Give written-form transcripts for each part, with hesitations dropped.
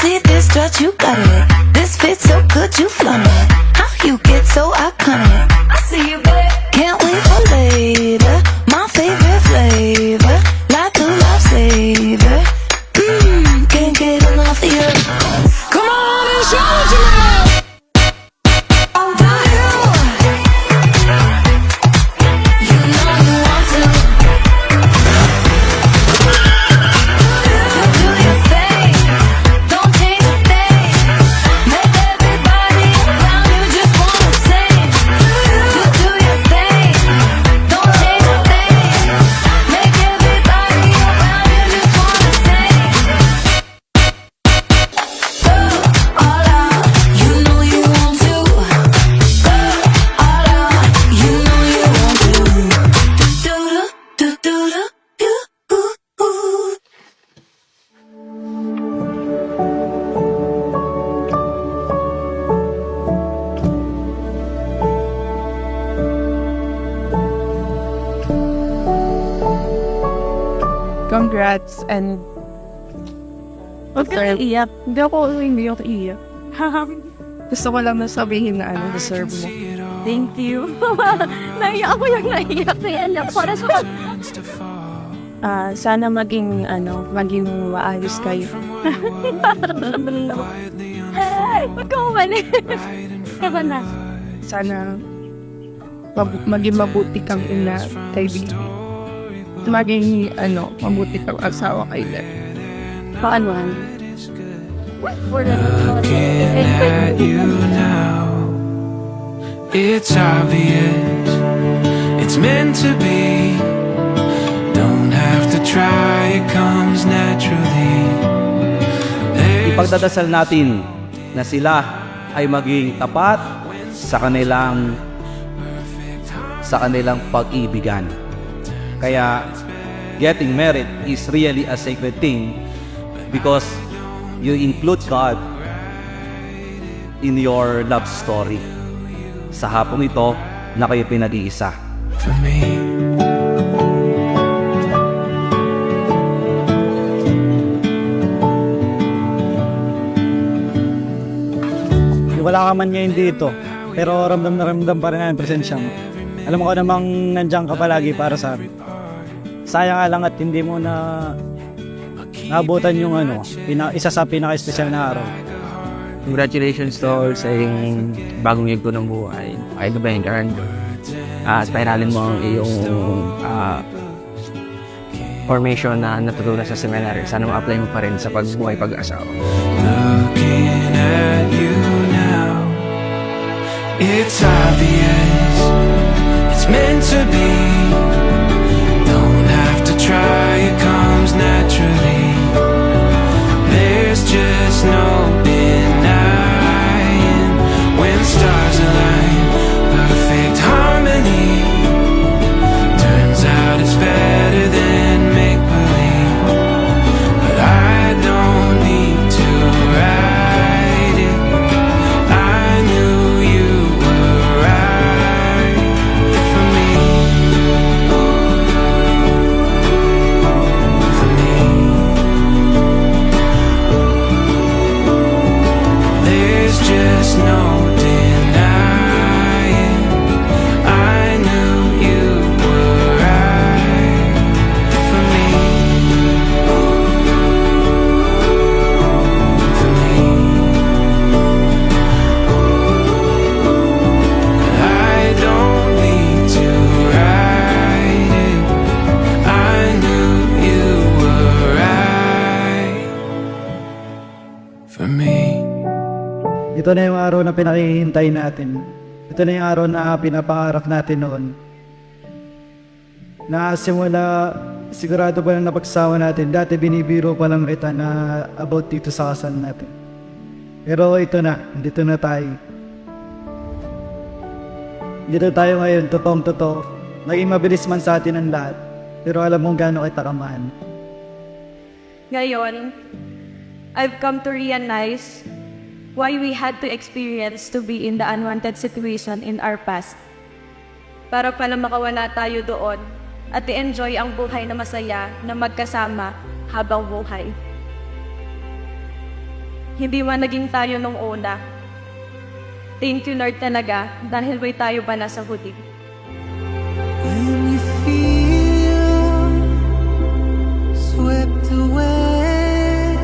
see this dress, you got it. This fit so good, you flaunt it. How you get so iconic? I see you, babe. Can't wait for later. My favorite flavor, like a lifesaver. Can't get enough of you. Come on and show what you know. Do you? You know you want to. Do your thing. Don't change a thing. Make everybody around you just wanna sing. Do your thing. Don't change a thing. Make everybody around you just wanna sing. All out, you know you want to. All out, you know you want to. Do do do do do do. Congrats and huwag ka na iiyak. Hindi ako iiyak. Gusto ko lang na sabihin na deserve mo. Thank you. Naiyak ako yung naiyak na yan. Para sa... Sana maging maayos kayo. Huwag ka umalis. Kaya na. Sana maging mabuti kang ina kay Bibi. Maging mabuti kang asawa kay Lep. Paano? Looking at you now, it's obvious it's meant to be. Don't have to try, it comes naturally. Ipagdadasal natin na sila ay maging tapat sa kanilang pag-ibigan. Kaya getting married is really a sacred thing because you include God in your love story. Sa hapong ito na kayo pinag-iisa. For me, Wala ka man ngayon dito, pero ramdam na ramdam pa rin ang presensya mo. Alam mo ko namang nandiyan ka palagi para sa amin. Sayang nga lang at hindi mo na naabutan yung isa sa pinaka-espesyal na araw. Congratulations to sa iyong bagong yugto ng buhay. Ay ka ba yung Karen? Spiralin mo ang iyong formation na natutunan sa seminary. Sana ma-apply mo pa rin sa pagbuhay pag-asawa. looking at you now, it's obvious it's meant to be. Don't have to try, it comes naturally. There's just no denying when stars align. Perfect harmony. Turns out it's better than make-believe. But I don't need to write it. I knew you were right for me. For me. There's just no denying. I knew you were right for me. For me. I don't need to write it. I knew you were right for me. Ito na yung araw na pinakihintay natin. Ito na yung araw na pinapangarap natin noon. Simula, sigurado pa lang napagsama natin. Dati binibiro pa lang kita na about dito sa kasal natin. Pero ito na, dito na tayo. Dito tayo ngayon, totoong-totoo. Naging mabilis man sa atin ang lahat. Pero alam mong gaano kita kamahal. Ngayon, I've come to realize why we had to experience to be in the unwanted situation in our past. Para pala makawala tayo doon at i-enjoy ang buhay na masaya na magkasama habang buhay. hindi man naging tayo nung una. Thank you Lord talaga dahil may tayo pa nasa huli. When you feel swept away,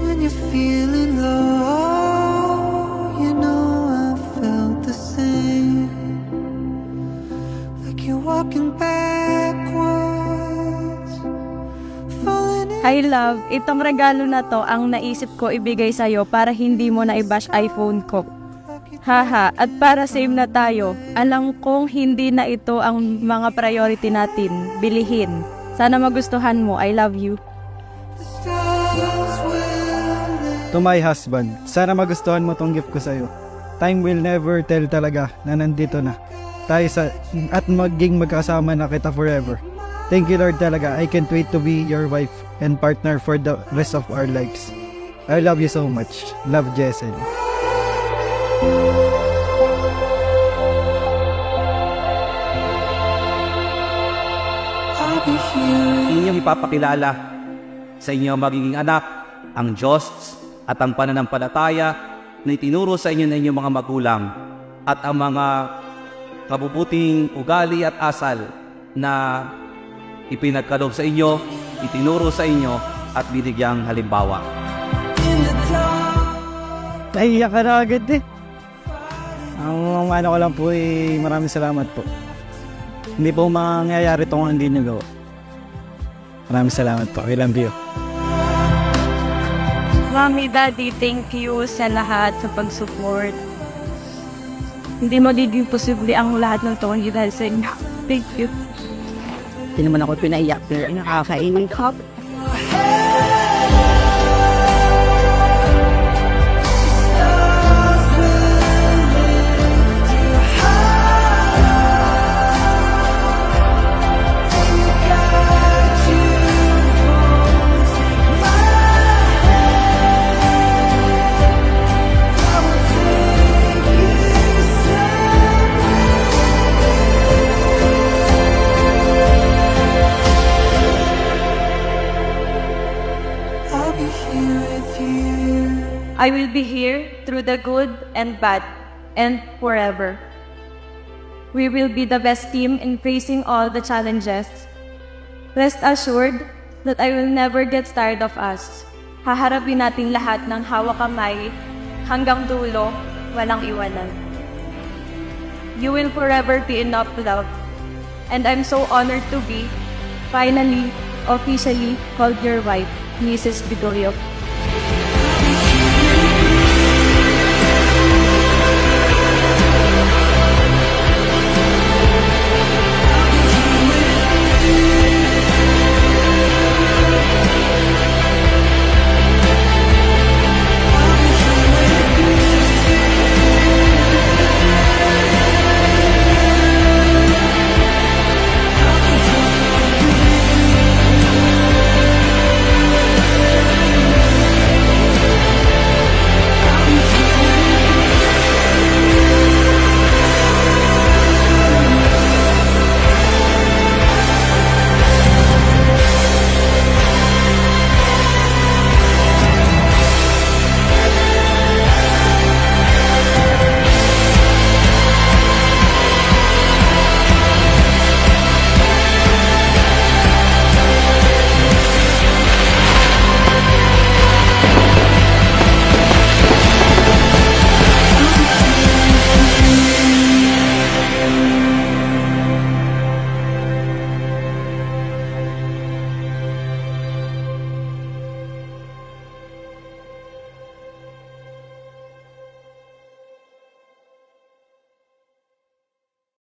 when you're feeling low, you know I felt the same. Like you're walking backwards, falling in. Hi love, itong regalo na to ang naisip ko ibigay sa'yo para hindi mo na i-bash iPhone ko. Haha, at para same na tayo, alam kong hindi na ito ang mga priority natin, bilihin. Sana magustuhan mo, I love you. To my husband, sana magustuhan mo tong gift ko sa'yo. Time will never tell talaga na nandito na tayo at maging magkasama na kita forever. Thank you Lord talaga. I can't wait to be your wife and partner for the rest of our lives. I love you so much. Love, Jessel. I'll be here. Inyong ipapakilala sa inyong magiging anak ang Diyos at ang pananampalataya na itinuro sa inyo ng inyong mga magulang at ang mga kabubuting ugali at asal na ipinagkaloob sa inyo, itinuro sa inyo at binigyang halimbawa. Naiiyak ka na agad eh. Ang ano ko lang po maraming salamat po. Hindi po mangyayari ito kung hindi nyo gawa. Maraming salamat po. I love you. Mami, Daddy, thank you sa lahat sa pag-support. Hindi magiging posible ang lahat ng to hindi dahil sa inyo. Thank you. Hindi naman ako pinaiyak pero nakakainin ka. I'll be here with you. I will be here through the good and bad and forever. We will be the best team in facing all the challenges. Rest assured that I will never get tired of us. Haharapin natin lahat ng hawak kamay hanggang dulo, walang iwanan. You will forever be enough love. And I'm so honored to be, finally, officially called your wife, Mrs. Bigorio.